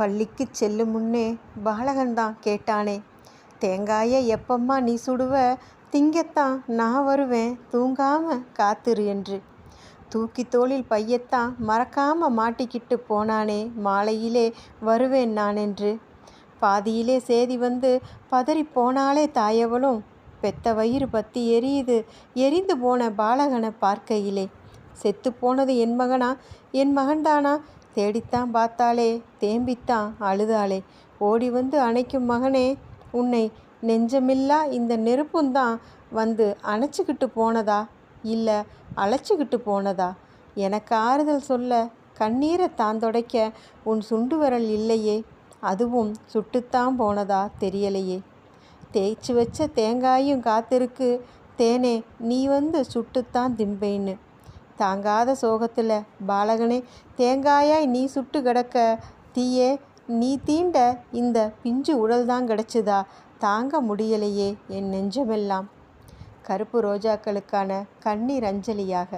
பள்ளிக்குச் செல்லும் முன்னே பாலகன்தான் கேட்டானே, தேங்காயை எப்பம்மா நீ சுடுவ, திங்கத்தான் நான் வருவேன் தூங்காம காத்துரு என்று. தூக்கி தோளில் பையத்தான் மறக்காம மாட்டிக்கிட்டு போனானே, மாலையிலே வருவேன் நான் என்று. பாதியிலே சேதி வந்து பதறி போனாலே தாயவளும், பெத்த வயிறு பத்தி எரியுது எரிந்து போன பாலகனை பார்க்கையிலே. செத்து போனது என் மகனா, என் மகன்தானா, தேடித்தான் பார்த்தாளே, தேம்பித்தான் அழுதாளே. ஓடி வந்து அணைக்கும் மகனே உன்னை, நெஞ்சமில்லா இந்த நெருப்புந்தான் வந்து அணைச்சிக்கிட்டு போனதா, இல்லை அழைச்சிக்கிட்டு போனதா? எனக்கு ஆறுதல் சொல்ல கண்ணீரை தாந்தொடைக்க உன் சுண்டு விரல் இல்லையே, அதுவும் சுட்டுத்தான் போனதா தெரியலையே. தேய்ச்சி வச்ச தேங்காயும் காத்திருக்கு தேனே, நீ வந்து சுட்டுத்தான் திம்பேன்னு. தாங்காத சோகத்தில் பாலகனே, தேங்காயாய் நீ சுட்டு கிடக்க, தீயே நீ தீண்ட இந்த பிஞ்சு உடல்தான் கிடச்சிதா, தாங்க முடியலையே என் நெஞ்சமெல்லாம். கருப்பு ரோஜாக்களுக்கான கண்ணீர் அஞ்சலியாக.